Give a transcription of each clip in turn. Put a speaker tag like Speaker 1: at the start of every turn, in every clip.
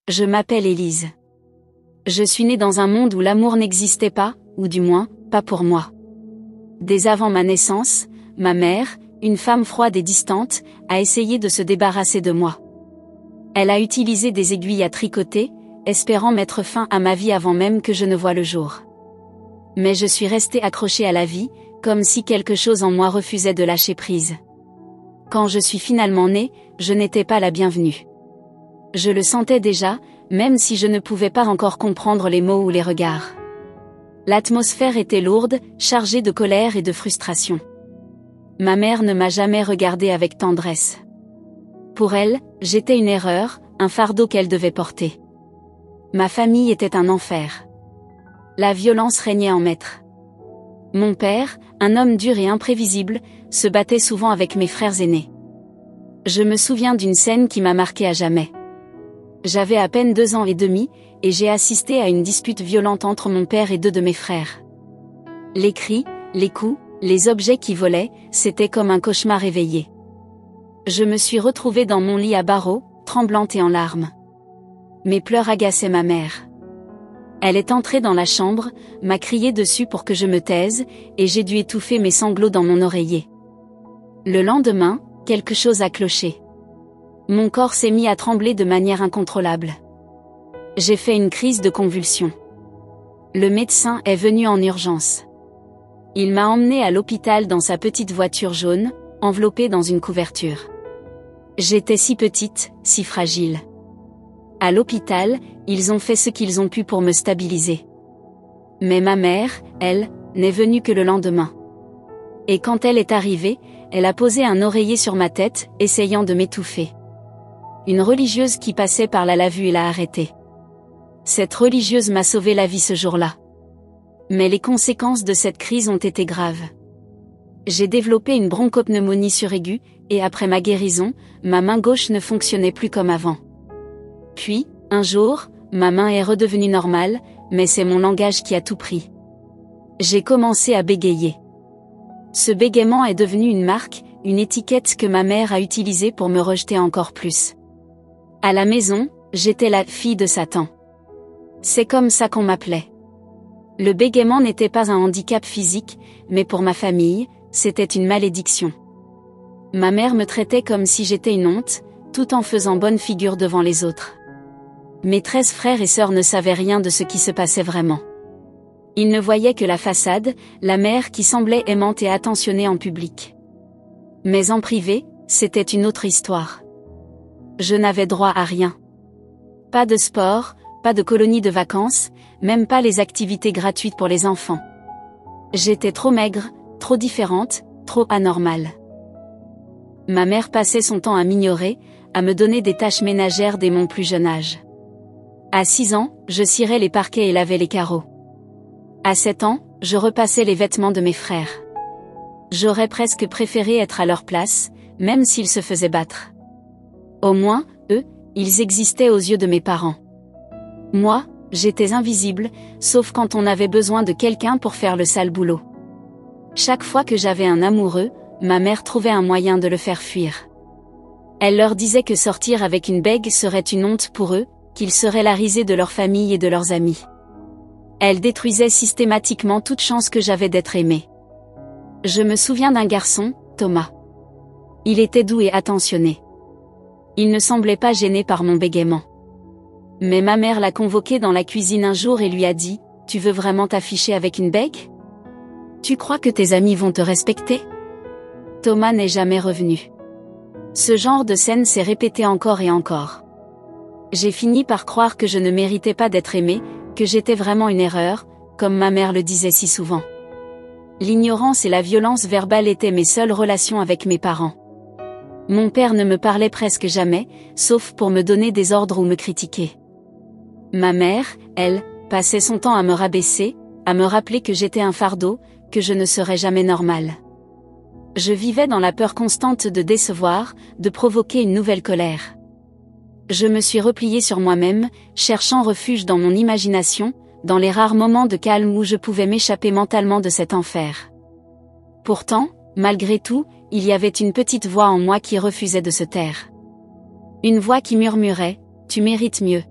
Speaker 1: Je m'appelle Élise. Je suis née dans un monde où l'amour n'existait pas, ou du moins, pas pour moi. Dès avant ma naissance, ma mère, une femme froide et distante, a essayé de se débarrasser de moi. Elle a utilisé des aiguilles à tricoter, espérant mettre fin à ma vie avant même que je ne voie le jour. Mais je suis restée accrochée à la vie, comme si quelque chose en moi refusait de lâcher prise. Quand je suis finalement née, je n'étais pas la bienvenue. Je le sentais déjà, même si je ne pouvais pas encore comprendre les mots ou les regards. L'atmosphère était lourde, chargée de colère et de frustration. Ma mère ne m'a jamais regardée avec tendresse. Pour elle, j'étais une erreur, un fardeau qu'elle devait porter. Ma famille était un enfer. La violence régnait en maître. Mon père, un homme dur et imprévisible, se battait souvent avec mes frères aînés. Je me souviens d'une scène qui m'a marquée à jamais. J'avais à peine 2 ans et demi, et j'ai assisté à une dispute violente entre mon père et 2 de mes frères. Les cris, les coups, les objets qui volaient, c'était comme un cauchemar éveillé. Je me suis retrouvée dans mon lit à barreaux, tremblante et en larmes. Mes pleurs agaçaient ma mère. Elle est entrée dans la chambre, m'a crié dessus pour que je me taise, et j'ai dû étouffer mes sanglots dans mon oreiller. Le lendemain, quelque chose a cloché. Mon corps s'est mis à trembler de manière incontrôlable. J'ai fait une crise de convulsions. Le médecin est venu en urgence. Il m'a emmenée à l'hôpital dans sa petite voiture jaune, enveloppée dans une couverture. J'étais si petite, si fragile. À l'hôpital, ils ont fait ce qu'ils ont pu pour me stabiliser. Mais ma mère, elle, n'est venue que le lendemain. Et quand elle est arrivée, elle a posé un oreiller sur ma tête, essayant de m'étouffer. Une religieuse qui passait par là l'a vue et l'a arrêtée. Cette religieuse m'a sauvé la vie ce jour-là. Mais les conséquences de cette crise ont été graves. J'ai développé une bronchopneumonie suraiguë, et après ma guérison, ma main gauche ne fonctionnait plus comme avant. Puis, un jour, ma main est redevenue normale, mais c'est mon langage qui a tout pris. J'ai commencé à bégayer. Ce bégaiement est devenu une marque, une étiquette que ma mère a utilisée pour me rejeter encore plus. À la maison, j'étais la fille de Satan. C'est comme ça qu'on m'appelait. Le bégaiement n'était pas un handicap physique, mais pour ma famille, c'était une malédiction. Ma mère me traitait comme si j'étais une honte, tout en faisant bonne figure devant les autres. Mes 13 frères et sœurs ne savaient rien de ce qui se passait vraiment. Ils ne voyaient que la façade, la mère qui semblait aimante et attentionnée en public. Mais en privé, c'était une autre histoire. Je n'avais droit à rien. Pas de sport, pas de colonie de vacances, même pas les activités gratuites pour les enfants. J'étais trop maigre, trop différente, trop anormale. Ma mère passait son temps à m'ignorer, à me donner des tâches ménagères dès mon plus jeune âge. À 6 ans, je cirais les parquets et lavais les carreaux. À 7 ans, je repassais les vêtements de mes frères. J'aurais presque préféré être à leur place, même s'ils se faisaient battre. Au moins, eux, ils existaient aux yeux de mes parents. Moi, j'étais invisible, sauf quand on avait besoin de quelqu'un pour faire le sale boulot. Chaque fois que j'avais un amoureux, ma mère trouvait un moyen de le faire fuir. Elle leur disait que sortir avec une bègue serait une honte pour eux, qu'ils seraient la risée de leur famille et de leurs amis. Elle détruisait systématiquement toute chance que j'avais d'être aimée. Je me souviens d'un garçon, Thomas. Il était doux et attentionné. Il ne semblait pas gêné par mon bégaiement. Mais ma mère l'a convoqué dans la cuisine un jour et lui a dit « Tu veux vraiment t'afficher avec une bègue ? Tu crois que tes amis vont te respecter ?» Thomas n'est jamais revenu. Ce genre de scène s'est répété encore et encore. J'ai fini par croire que je ne méritais pas d'être aimée, que j'étais vraiment une erreur, comme ma mère le disait si souvent. L'ignorance et la violence verbale étaient mes seules relations avec mes parents. Mon père ne me parlait presque jamais, sauf pour me donner des ordres ou me critiquer. Ma mère, elle, passait son temps à me rabaisser, à me rappeler que j'étais un fardeau, que je ne serais jamais normale. Je vivais dans la peur constante de décevoir, de provoquer une nouvelle colère. Je me suis repliée sur moi-même, cherchant refuge dans mon imagination, dans les rares moments de calme où je pouvais m'échapper mentalement de cet enfer. Pourtant, malgré tout, il y avait une petite voix en moi qui refusait de se taire. Une voix qui murmurait « Tu mérites mieux.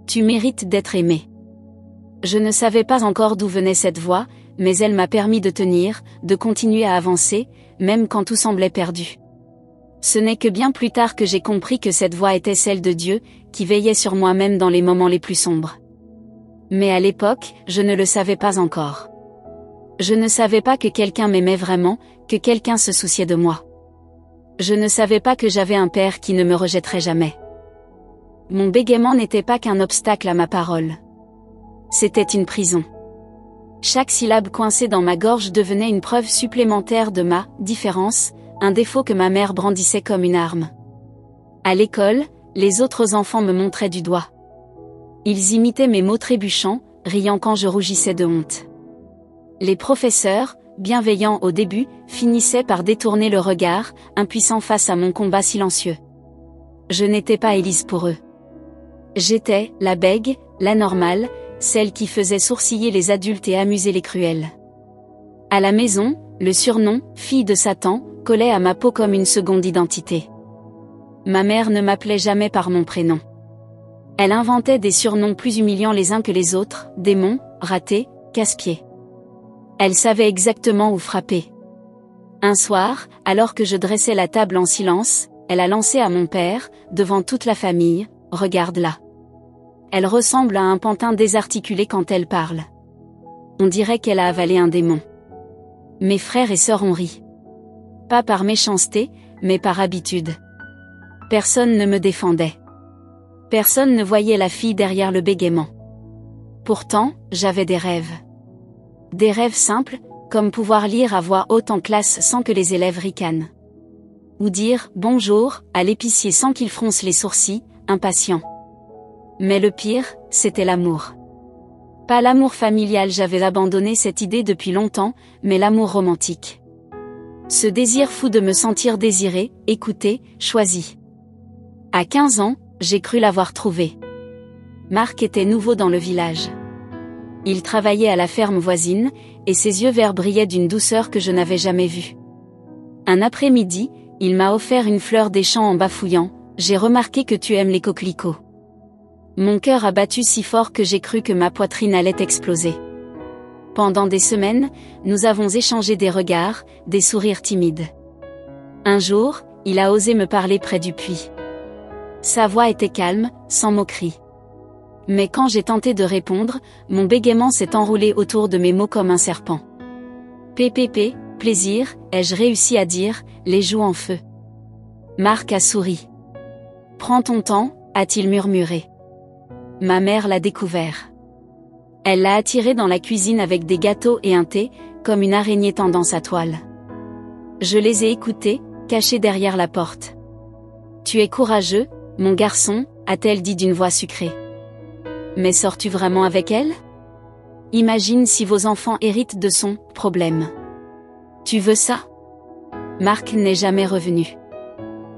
Speaker 1: Tu mérites d'être aimé. Je ne savais pas encore d'où venait cette voix, mais elle m'a permis de tenir, de continuer à avancer, même quand tout semblait perdu. Ce n'est que bien plus tard que j'ai compris que cette voix était celle de Dieu, qui veillait sur moi même dans les moments les plus sombres. Mais à l'époque, je ne le savais pas encore. Je ne savais pas que quelqu'un m'aimait vraiment, que quelqu'un se souciait de moi. Je ne savais pas que j'avais un père qui ne me rejetterait jamais. Mon bégaiement n'était pas qu'un obstacle à ma parole. C'était une prison. Chaque syllabe coincée dans ma gorge devenait une preuve supplémentaire de ma différence, un défaut que ma mère brandissait comme une arme. À l'école, les autres enfants me montraient du doigt. Ils imitaient mes mots trébuchants, riant quand je rougissais de honte. Les professeurs, bienveillants au début, finissaient par détourner le regard, impuissants face à mon combat silencieux. Je n'étais pas Élise pour eux. J'étais la bègue, la normale, celle qui faisait sourciller les adultes et amuser les cruels. À la maison, le surnom « fille de Satan » collait à ma peau comme une seconde identité. Ma mère ne m'appelait jamais par mon prénom. Elle inventait des surnoms plus humiliants les uns que les autres, démon, raté, casse-pied. Elle savait exactement où frapper. Un soir, alors que je dressais la table en silence, elle a lancé à mon père, devant toute la famille, « Regarde-la. Elle ressemble à un pantin désarticulé quand elle parle. On dirait qu'elle a avalé un démon. » Mes frères et sœurs ont ri. Pas par méchanceté, mais par habitude. Personne ne me défendait. Personne ne voyait la fille derrière le bégaiement. Pourtant, j'avais des rêves. Des rêves simples, comme pouvoir lire à voix haute en classe sans que les élèves ricanent. Ou dire « bonjour » à l'épicier sans qu'il fronce les sourcils, impatient. Mais le pire, c'était l'amour. Pas l'amour familial, j'avais abandonné cette idée depuis longtemps, mais l'amour romantique. Ce désir fou de me sentir désiré, écouté, choisi. À 15 ans, j'ai cru l'avoir trouvé. Marc était nouveau dans le village. Il travaillait à la ferme voisine, et ses yeux verts brillaient d'une douceur que je n'avais jamais vue. Un après-midi, il m'a offert une fleur des champs en bafouillant « J'ai remarqué que tu aimes les coquelicots ». Mon cœur a battu si fort que j'ai cru que ma poitrine allait exploser. Pendant des semaines, nous avons échangé des regards, des sourires timides. Un jour, il a osé me parler près du puits. Sa voix était calme, sans moquerie. Mais quand j'ai tenté de répondre, mon bégaiement s'est enroulé autour de mes mots comme un serpent. PPP, plaisir, ai-je réussi à dire, les joues en feu. Marc a souri. Prends ton temps, a-t-il murmuré. Ma mère l'a découvert. Elle l'a attiré dans la cuisine avec des gâteaux et un thé, comme une araignée tendant sa toile. Je les ai écoutés, cachés derrière la porte. Tu es courageux, mon garçon, a-t-elle dit d'une voix sucrée. Mais sors-tu vraiment avec elle? Imagine si vos enfants héritent de son problème. Tu veux ça? Marc n'est jamais revenu.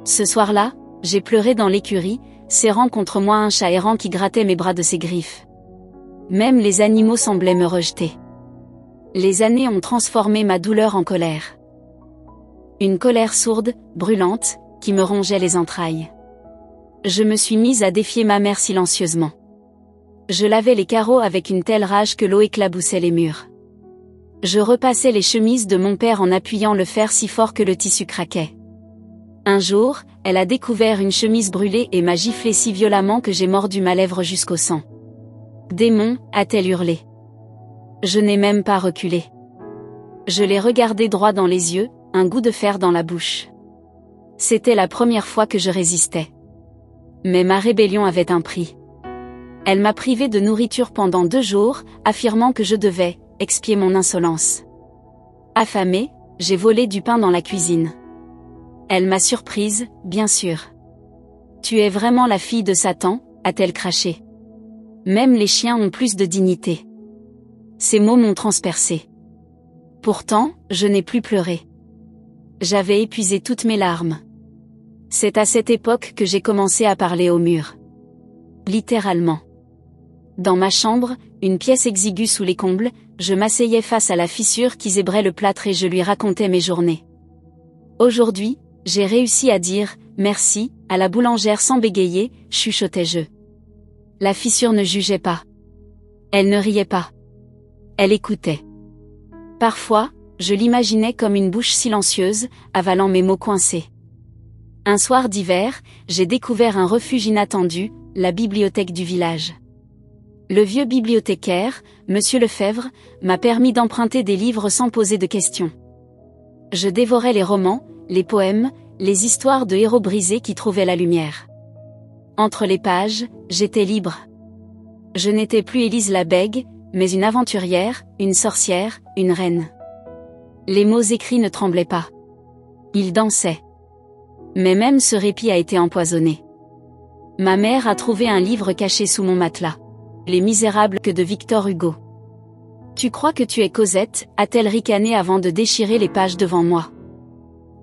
Speaker 1: Ce soir-là, j'ai pleuré dans l'écurie, serrant contre moi un chat errant qui grattait mes bras de ses griffes. Même les animaux semblaient me rejeter. Les années ont transformé ma douleur en colère. Une colère sourde, brûlante, qui me rongeait les entrailles. Je me suis mise à défier ma mère silencieusement. Je lavais les carreaux avec une telle rage que l'eau éclaboussait les murs. Je repassais les chemises de mon père en appuyant le fer si fort que le tissu craquait. Un jour, elle a découvert une chemise brûlée et m'a giflé si violemment que j'ai mordu ma lèvre jusqu'au sang. Démon, a-t-elle hurlé. Je n'ai même pas reculé. Je l'ai regardé droit dans les yeux, un goût de fer dans la bouche. C'était la première fois que je résistais. Mais ma rébellion avait un prix. Elle m'a privé de nourriture pendant 2 jours, affirmant que je devais expier mon insolence. Affamée, j'ai volé du pain dans la cuisine. Elle m'a surprise, bien sûr. Tu es vraiment la fille de Satan, a-t-elle craché. Même les chiens ont plus de dignité. Ces mots m'ont transpercée. Pourtant, je n'ai plus pleuré. J'avais épuisé toutes mes larmes. C'est à cette époque que j'ai commencé à parler au mur. Littéralement. Dans ma chambre, une pièce exiguë sous les combles, je m'asseyais face à la fissure qui zébrait le plâtre et je lui racontais mes journées. Aujourd'hui, j'ai réussi à dire « merci » à la boulangère sans bégayer, chuchotais-je. La fissure ne jugeait pas. Elle ne riait pas. Elle écoutait. Parfois, je l'imaginais comme une bouche silencieuse, avalant mes mots coincés. Un soir d'hiver, j'ai découvert un refuge inattendu, la bibliothèque du village. Le vieux bibliothécaire, Monsieur Lefebvre, m'a permis d'emprunter des livres sans poser de questions. Je dévorais les romans, les poèmes, les histoires de héros brisés qui trouvaient la lumière. Entre les pages, j'étais libre. Je n'étais plus Élise la bègue, mais une aventurière, une sorcière, une reine. Les mots écrits ne tremblaient pas. Ils dansaient. Mais même ce répit a été empoisonné. Ma mère a trouvé un livre caché sous mon matelas. Les Misérables que de Victor Hugo. Tu crois que tu es Cosette, a-t-elle ricané avant de déchirer les pages devant moi.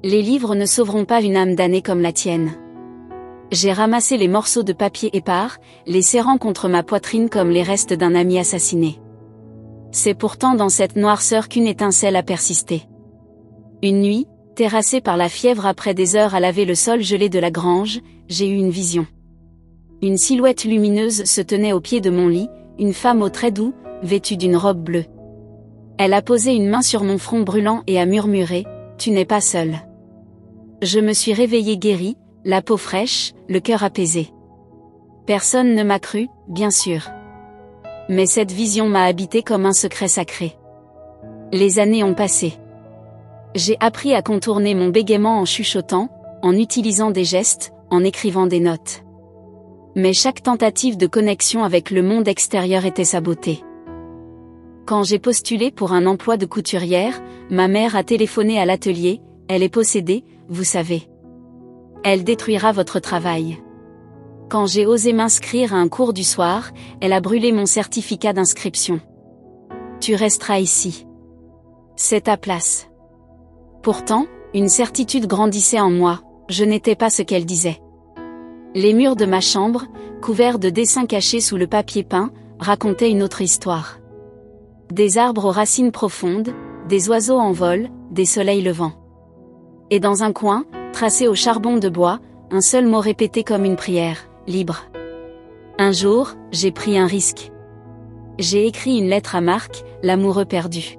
Speaker 1: Les livres ne sauveront pas une âme damnée comme la tienne. J'ai ramassé les morceaux de papier épars, les serrant contre ma poitrine comme les restes d'un ami assassiné. C'est pourtant dans cette noirceur qu'une étincelle a persisté. Une nuit, terrassée par la fièvre après des heures à laver le sol gelé de la grange, j'ai eu une vision. Une silhouette lumineuse se tenait au pied de mon lit, une femme aux traits doux, vêtue d'une robe bleue. Elle a posé une main sur mon front brûlant et a murmuré « Tu n'es pas seule ». Je me suis réveillée guérie, la peau fraîche, le cœur apaisé. Personne ne m'a cru, bien sûr. Mais cette vision m'a habité comme un secret sacré. Les années ont passé. J'ai appris à contourner mon bégaiement en chuchotant, en utilisant des gestes, en écrivant des notes. Mais chaque tentative de connexion avec le monde extérieur était sabotée. Quand j'ai postulé pour un emploi de couturière, ma mère a téléphoné à l'atelier, elle est possédée, vous savez. Elle détruira votre travail. Quand j'ai osé m'inscrire à un cours du soir, elle a brûlé mon certificat d'inscription. Tu resteras ici. C'est ta place. Pourtant, une certitude grandissait en moi, je n'étais pas ce qu'elle disait. Les murs de ma chambre, couverts de dessins cachés sous le papier peint, racontaient une autre histoire. Des arbres aux racines profondes, des oiseaux en vol, des soleils levants. Et dans un coin, tracé au charbon de bois, un seul mot répété comme une prière, libre. Un jour, j'ai pris un risque. J'ai écrit une lettre à Marc, l'amoureux perdu.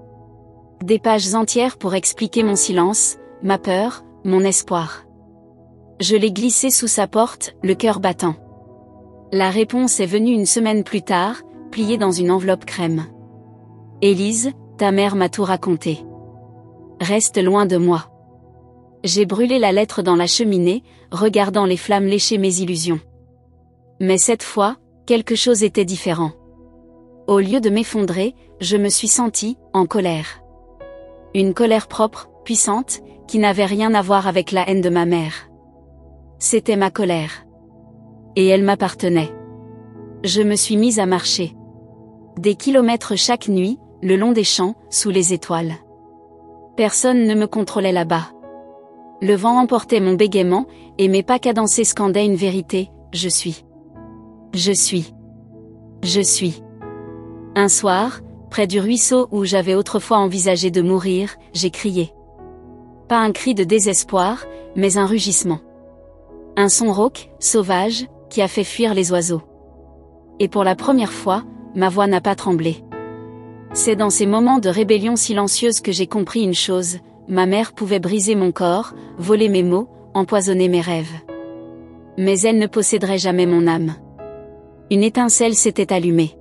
Speaker 1: Des pages entières pour expliquer mon silence, ma peur, mon espoir. Je l'ai glissé sous sa porte, le cœur battant. La réponse est venue une semaine plus tard, pliée dans une enveloppe crème. Élise, ta mère m'a tout raconté. Reste loin de moi. J'ai brûlé la lettre dans la cheminée, regardant les flammes lécher mes illusions. Mais cette fois, quelque chose était différent. Au lieu de m'effondrer, je me suis sentie, en colère. Une colère propre, puissante, qui n'avait rien à voir avec la haine de ma mère. C'était ma colère. Et elle m'appartenait. Je me suis mise à marcher. Des kilomètres chaque nuit, le long des champs, sous les étoiles. Personne ne me contrôlait là-bas. Le vent emportait mon bégaiement, et mes pas cadencés scandaient une vérité, je suis. Je suis. Je suis. Un soir, près du ruisseau où j'avais autrefois envisagé de mourir, j'ai crié. Pas un cri de désespoir, mais un rugissement. Un son rauque, sauvage, qui a fait fuir les oiseaux. Et pour la première fois, ma voix n'a pas tremblé. C'est dans ces moments de rébellion silencieuse que j'ai compris une chose, ma mère pouvait briser mon corps, voler mes mots, empoisonner mes rêves. Mais elle ne posséderait jamais mon âme. Une étincelle s'était allumée.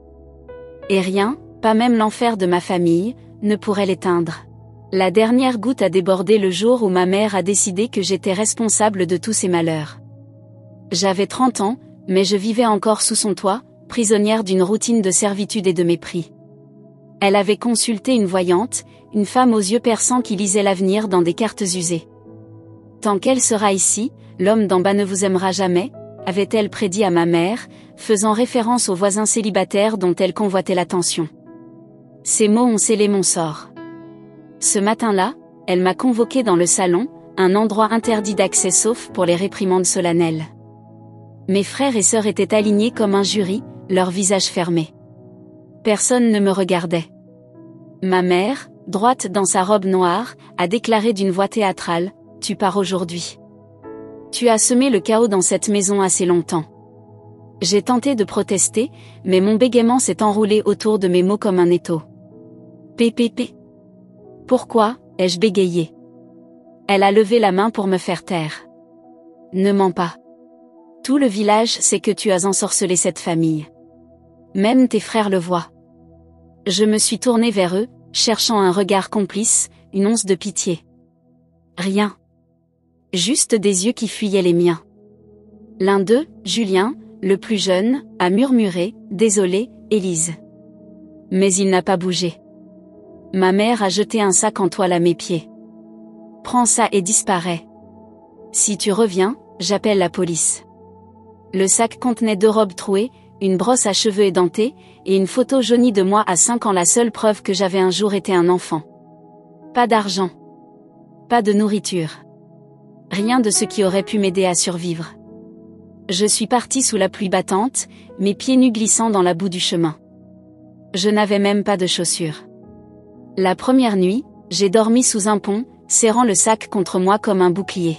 Speaker 1: Et rien, pas même l'enfer de ma famille, ne pourrait l'éteindre. La dernière goutte a débordé le jour où ma mère a décidé que j'étais responsable de tous ces malheurs. J'avais 30 ans, mais je vivais encore sous son toit, prisonnière d'une routine de servitude et de mépris. Elle avait consulté une voyante, une femme aux yeux perçants qui lisait l'avenir dans des cartes usées. Tant qu'elle sera ici, l'homme d'en bas ne vous aimera jamais, avait-elle prédit à ma mère, faisant référence aux voisins célibataires dont elle convoitait l'attention. Ces mots ont scellé mon sort. Ce matin-là, elle m'a convoqué dans le salon, un endroit interdit d'accès sauf pour les réprimandes solennelles. Mes frères et sœurs étaient alignés comme un jury, leurs visages fermés. Personne ne me regardait. Ma mère, droite dans sa robe noire, a déclaré d'une voix théâtrale, « Tu pars aujourd'hui. Tu as semé le chaos dans cette maison assez longtemps. J'ai tenté de protester, mais mon bégaiement s'est enroulé autour de mes mots comme un étau. PPP. Pourquoi, ai-je bégayé? Elle a levé la main pour me faire taire. Ne mens pas. Tout le village sait que tu as ensorcelé cette famille. Même tes frères le voient. Je me suis tournée vers eux, cherchant un regard complice, une once de pitié. Rien. Juste des yeux qui fuyaient les miens. L'un d'eux, Julien, le plus jeune, a murmuré « Désolé, Élise ». Mais il n'a pas bougé. Ma mère a jeté un sac en toile à mes pieds. Prends ça et disparais. Si tu reviens, j'appelle la police. Le sac contenait 2 robes trouées, une brosse à cheveux édentée, et une photo jaunie de moi à 5 ans, la seule preuve que j'avais un jour été un enfant. Pas d'argent. Pas de nourriture. Rien de ce qui aurait pu m'aider à survivre. Je suis partie sous la pluie battante, mes pieds nus glissant dans la boue du chemin. Je n'avais même pas de chaussures. La première nuit, j'ai dormi sous un pont, serrant le sac contre moi comme un bouclier.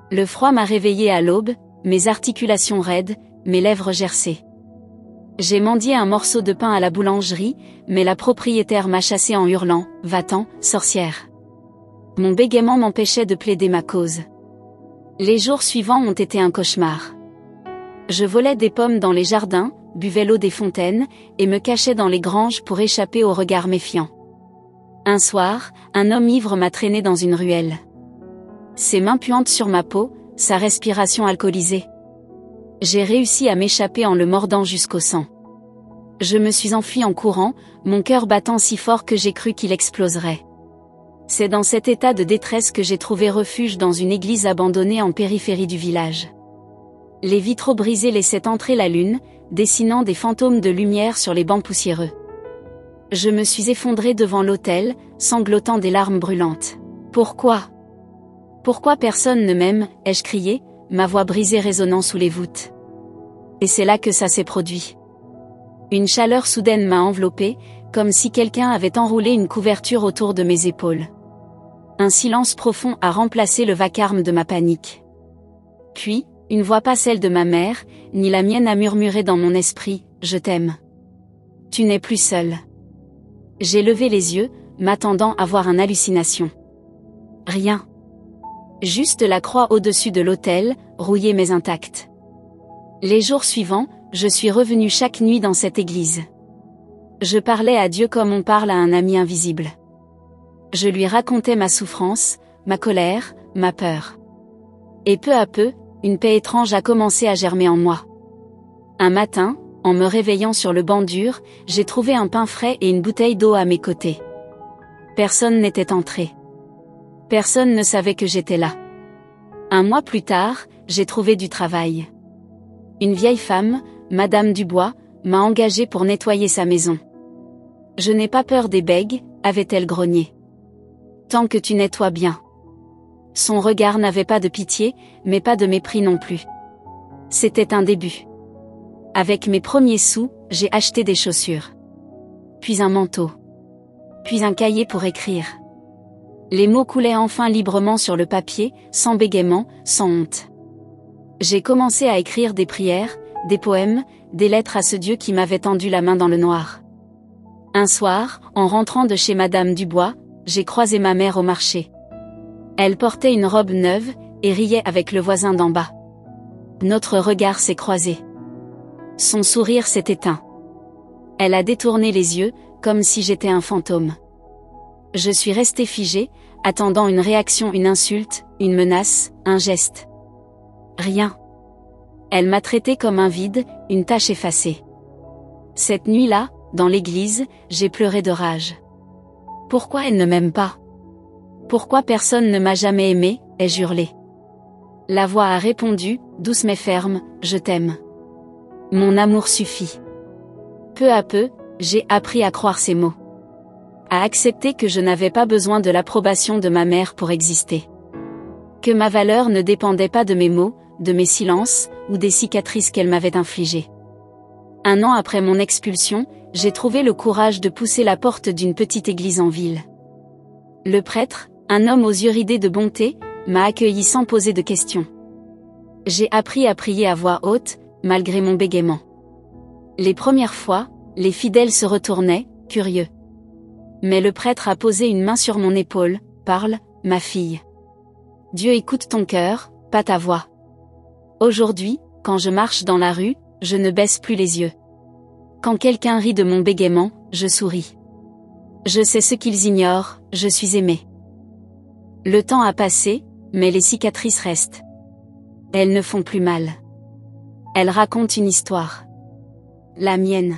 Speaker 1: Le froid m'a réveillée à l'aube, mes articulations raides, mes lèvres gercées. J'ai mendié un morceau de pain à la boulangerie, mais la propriétaire m'a chassée en hurlant « Va-t'en, sorcière !» Mon bégaiement m'empêchait de plaider ma cause. Les jours suivants ont été un cauchemar. Je volais des pommes dans les jardins, buvais l'eau des fontaines, et me cachais dans les granges pour échapper aux regards méfiants. Un soir, un homme ivre m'a traîné dans une ruelle. Ses mains puantes sur ma peau, sa respiration alcoolisée. J'ai réussi à m'échapper en le mordant jusqu'au sang. Je me suis enfuie en courant, mon cœur battant si fort que j'ai cru qu'il exploserait. C'est dans cet état de détresse que j'ai trouvé refuge dans une église abandonnée en périphérie du village. Les vitraux brisés laissaient entrer la lune, dessinant des fantômes de lumière sur les bancs poussiéreux. Je me suis effondrée devant l'autel, sanglotant des larmes brûlantes. Pourquoi? Pourquoi personne ne m'aime, ai-je crié, ma voix brisée résonnant sous les voûtes. Et c'est là que ça s'est produit. Une chaleur soudaine m'a enveloppée, comme si quelqu'un avait enroulé une couverture autour de mes épaules. Un silence profond a remplacé le vacarme de ma panique. Puis, une voix pas celle de ma mère, ni la mienne a murmuré dans mon esprit, « Je t'aime. Tu n'es plus seule. » J'ai levé les yeux, m'attendant à voir une hallucination. Rien. Juste la croix au-dessus de l'autel, rouillée mais intacte. Les jours suivants, je suis revenue chaque nuit dans cette église. Je parlais à Dieu comme on parle à un ami invisible. Je lui racontais ma souffrance, ma colère, ma peur. Et peu à peu, une paix étrange a commencé à germer en moi. Un matin, en me réveillant sur le banc dur, j'ai trouvé un pain frais et une bouteille d'eau à mes côtés. Personne n'était entré. Personne ne savait que j'étais là. Un mois plus tard, j'ai trouvé du travail. Une vieille femme, Madame Dubois, m'a engagée pour nettoyer sa maison. Je n'ai pas peur des bègues, avait-elle grogné. Tant que tu nettoies bien. Son regard n'avait pas de pitié, mais pas de mépris non plus. C'était un début. Avec mes premiers sous, j'ai acheté des chaussures. Puis un manteau. Puis un cahier pour écrire. Les mots coulaient enfin librement sur le papier, sans bégaiement, sans honte. J'ai commencé à écrire des prières, des poèmes, des lettres à ce Dieu qui m'avait tendu la main dans le noir. Un soir, en rentrant de chez Madame Dubois, j'ai croisé ma mère au marché. Elle portait une robe neuve, et riait avec le voisin d'en bas. Notre regard s'est croisé. Son sourire s'est éteint. Elle a détourné les yeux, comme si j'étais un fantôme. Je suis restée figée, attendant une réaction, une insulte, une menace, un geste. Rien. Elle m'a traité comme un vide, une tache effacée. Cette nuit-là, dans l'église, j'ai pleuré de rage. Pourquoi elle ne m'aime pas? Pourquoi personne ne m'a jamais aimé, ai-je hurlé. La voix a répondu, douce mais ferme, je t'aime. Mon amour suffit. Peu à peu, j'ai appris à croire ces mots. À accepter que je n'avais pas besoin de l'approbation de ma mère pour exister. Que ma valeur ne dépendait pas de mes mots, de mes silences, ou des cicatrices qu'elle m'avait infligées. 1 an après mon expulsion, j'ai trouvé le courage de pousser la porte d'une petite église en ville. Le prêtre, un homme aux yeux ridés de bonté, m'a accueilli sans poser de questions. J'ai appris à prier à voix haute, malgré mon bégaiement. Les premières fois, les fidèles se retournaient, curieux. Mais le prêtre a posé une main sur mon épaule. Parle, ma fille. Dieu écoute ton cœur, pas ta voix. Aujourd'hui, quand je marche dans la rue, je ne baisse plus les yeux. Quand quelqu'un rit de mon bégaiement, je souris. Je sais ce qu'ils ignorent, je suis aimée. Le temps a passé, mais les cicatrices restent. Elles ne font plus mal. Elles racontent une histoire. La mienne.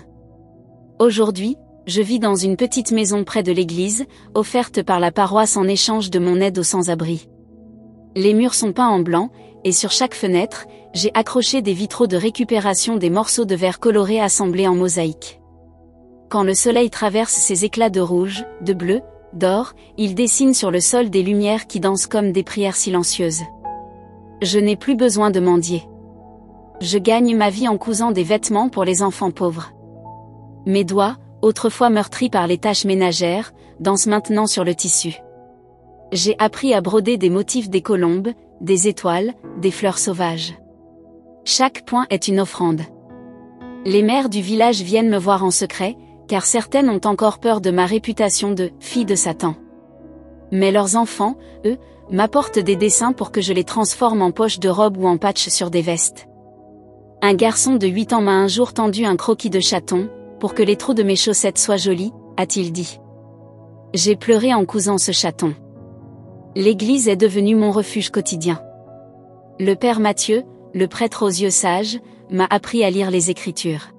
Speaker 1: Aujourd'hui, je vis dans une petite maison près de l'église, offerte par la paroisse en échange de mon aide aux sans-abri. Les murs sont peints en blanc, et sur chaque fenêtre, j'ai accroché des vitraux de récupération des morceaux de verre colorés assemblés en mosaïque. Quand le soleil traverse ces éclats de rouge, de bleu, d'or, il dessine sur le sol des lumières qui dansent comme des prières silencieuses. Je n'ai plus besoin de mendier. Je gagne ma vie en cousant des vêtements pour les enfants pauvres. Mes doigts, autrefois meurtris par les tâches ménagères, dansent maintenant sur le tissu. J'ai appris à broder des motifs des colombes, des étoiles, des fleurs sauvages. Chaque point est une offrande. Les mères du village viennent me voir en secret, car certaines ont encore peur de ma réputation de « fille de Satan ». Mais leurs enfants, eux, m'apportent des dessins pour que je les transforme en poches de robe ou en patch sur des vestes. Un garçon de 8 ans m'a un jour tendu un croquis de chaton, pour que les trous de mes chaussettes soient jolis, a-t-il dit. J'ai pleuré en cousant ce chaton. L'église est devenue mon refuge quotidien. Le père Mathieu, le prêtre aux yeux sages, m'a appris à lire les Écritures.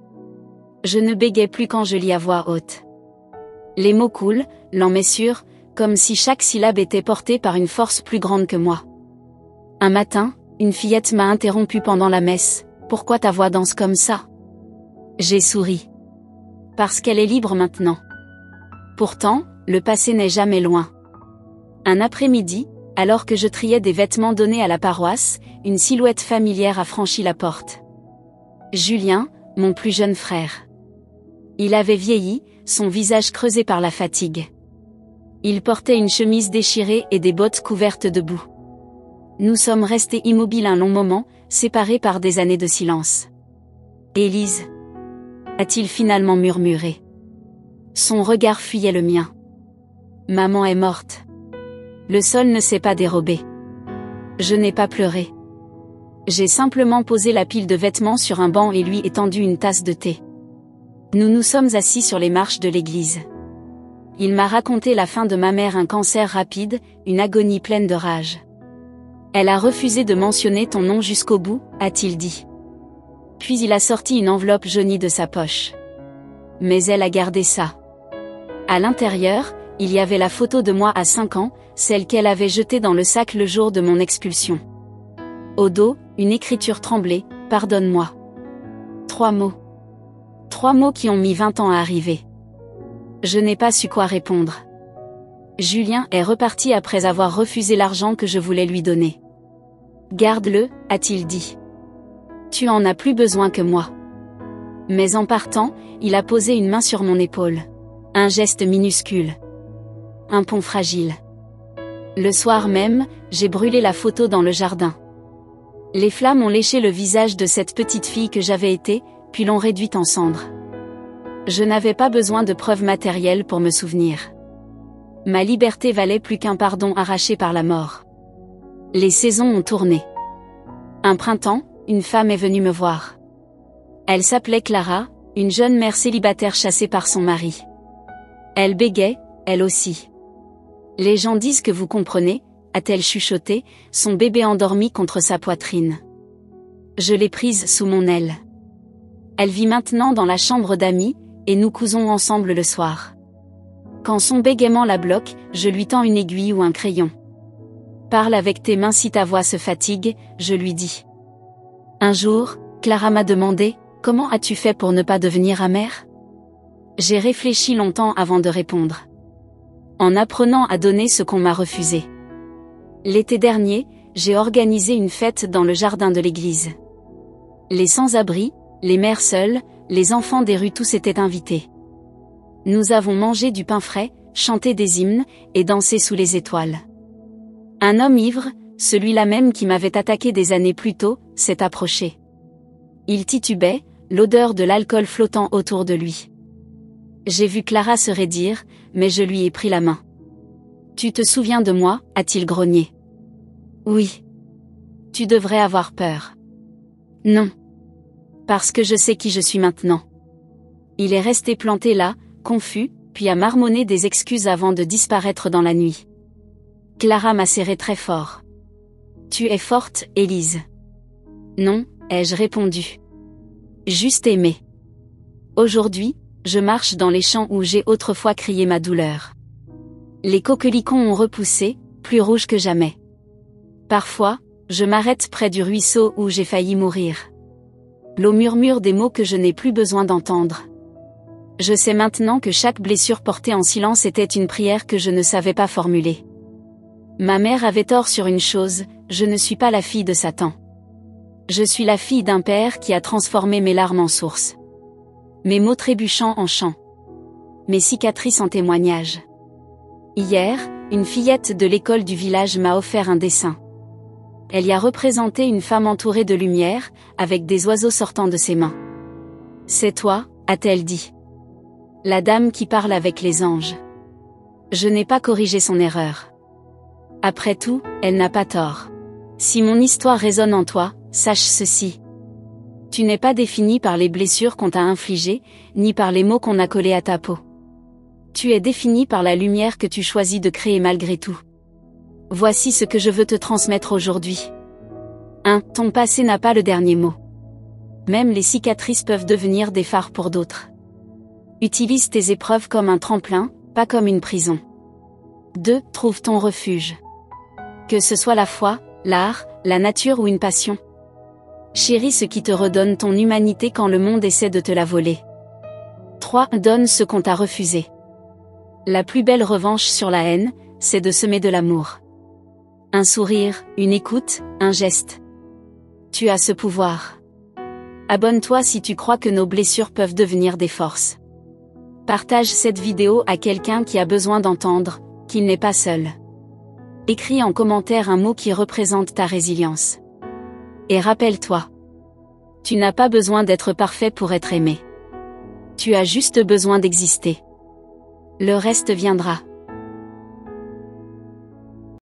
Speaker 1: Je ne bégayais plus quand je lis à voix haute. Les mots coulent, lents mais sûrs, comme si chaque syllabe était portée par une force plus grande que moi. Un matin, une fillette m'a interrompu pendant la messe. « Pourquoi ta voix danse comme ça ?» J'ai souri. Parce qu'elle est libre maintenant. Pourtant, le passé n'est jamais loin. Un après-midi, alors que je triais des vêtements donnés à la paroisse, une silhouette familière a franchi la porte. Julien, mon plus jeune frère. Il avait vieilli, son visage creusé par la fatigue. Il portait une chemise déchirée et des bottes couvertes de boue. Nous sommes restés immobiles un long moment, séparés par des années de silence. « Élise » a-t-il finalement murmuré. Son regard fuyait le mien. « Maman est morte. » Le sol ne s'est pas dérobé. Je n'ai pas pleuré. J'ai simplement posé la pile de vêtements sur un banc et lui étendu une tasse de thé. Nous nous sommes assis sur les marches de l'église. Il m'a raconté la fin de ma mère, un cancer rapide, une agonie pleine de rage. Elle a refusé de mentionner ton nom jusqu'au bout, a-t-il dit. Puis il a sorti une enveloppe jaunie de sa poche. Mais elle a gardé ça. À l'intérieur, il y avait la photo de moi à 5 ans, celle qu'elle avait jetée dans le sac le jour de mon expulsion. Au dos, une écriture tremblée, « Pardonne-moi ». 3 mots. 3 mots qui ont mis 20 ans à arriver. Je n'ai pas su quoi répondre. Julien est reparti après avoir refusé l'argent que je voulais lui donner. « Garde-le », a-t-il dit. « Tu en as plus besoin que moi. » Mais en partant, il a posé une main sur mon épaule. Un geste minuscule. Un pont fragile. Le soir même, j'ai brûlé la photo dans le jardin. Les flammes ont léché le visage de cette petite fille que j'avais été, puis l'ont réduite en cendres. Je n'avais pas besoin de preuves matérielles pour me souvenir. Ma liberté valait plus qu'un pardon arraché par la mort. Les saisons ont tourné. Un printemps, une femme est venue me voir. Elle s'appelait Clara, une jeune mère célibataire chassée par son mari. Elle bégayait, elle aussi. Les gens disent que vous comprenez, a-t-elle chuchoté, son bébé endormi contre sa poitrine. Je l'ai prise sous mon aile. Elle vit maintenant dans la chambre d'amis, et nous cousons ensemble le soir. Quand son bégaiement la bloque, je lui tends une aiguille ou un crayon. Parle avec tes mains si ta voix se fatigue, je lui dis. Un jour, Clara m'a demandé, comment as-tu fait pour ne pas devenir amère ? J'ai réfléchi longtemps avant de répondre. En apprenant à donner ce qu'on m'a refusé. L'été dernier, j'ai organisé une fête dans le jardin de l'église. Les sans-abri, les mères seules, les enfants des rues, tous étaient invités. Nous avons mangé du pain frais, chanté des hymnes, et dansé sous les étoiles. Un homme ivre, celui-là même qui m'avait attaqué des années plus tôt, s'est approché. Il titubait, l'odeur de l'alcool flottant autour de lui. J'ai vu Clara se raidir, mais je lui ai pris la main. « Tu te souviens de moi » a-t-il grogné. « Oui. »« Tu devrais avoir peur. »« Non. Parce que je sais qui je suis maintenant. » Il est resté planté là, confus, puis a marmonné des excuses avant de disparaître dans la nuit. Clara m'a serré très fort. « Tu es forte, Élise. »« Non » ai-je répondu. « Juste aimé. » Aujourd'hui, je marche dans les champs où j'ai autrefois crié ma douleur. Les coquelicons ont repoussé, plus rouges que jamais. Parfois, je m'arrête près du ruisseau où j'ai failli mourir. L'eau murmure des mots que je n'ai plus besoin d'entendre. Je sais maintenant que chaque blessure portée en silence était une prière que je ne savais pas formuler. Ma mère avait tort sur une chose, je ne suis pas la fille de Satan. Je suis la fille d'un père qui a transformé mes larmes en source. Mes mots trébuchants en chant. Mes cicatrices en témoignage. Hier, une fillette de l'école du village m'a offert un dessin. Elle y a représenté une femme entourée de lumière, avec des oiseaux sortant de ses mains. « C'est toi » a-t-elle dit. « La dame qui parle avec les anges. » Je n'ai pas corrigé son erreur. Après tout, elle n'a pas tort. Si mon histoire résonne en toi, sache ceci. Tu n'es pas défini par les blessures qu'on t'a infligées, ni par les mots qu'on a collés à ta peau. Tu es défini par la lumière que tu choisis de créer malgré tout. Voici ce que je veux te transmettre aujourd'hui. 1. Ton passé n'a pas le dernier mot. Même les cicatrices peuvent devenir des phares pour d'autres. Utilise tes épreuves comme un tremplin, pas comme une prison. 2. Trouve ton refuge. Que ce soit la foi, l'art, la nature ou une passion. Chéris ce qui te redonne ton humanité quand le monde essaie de te la voler. 3. Donne ce qu'on t'a refusé. La plus belle revanche sur la haine, c'est de semer de l'amour. Un sourire, une écoute, un geste. Tu as ce pouvoir. Abonne-toi si tu crois que nos blessures peuvent devenir des forces. Partage cette vidéo à quelqu'un qui a besoin d'entendre qu'il n'est pas seul. Écris en commentaire un mot qui représente ta résilience. Et rappelle-toi. Tu n'as pas besoin d'être parfait pour être aimé. Tu as juste besoin d'exister. Le reste viendra.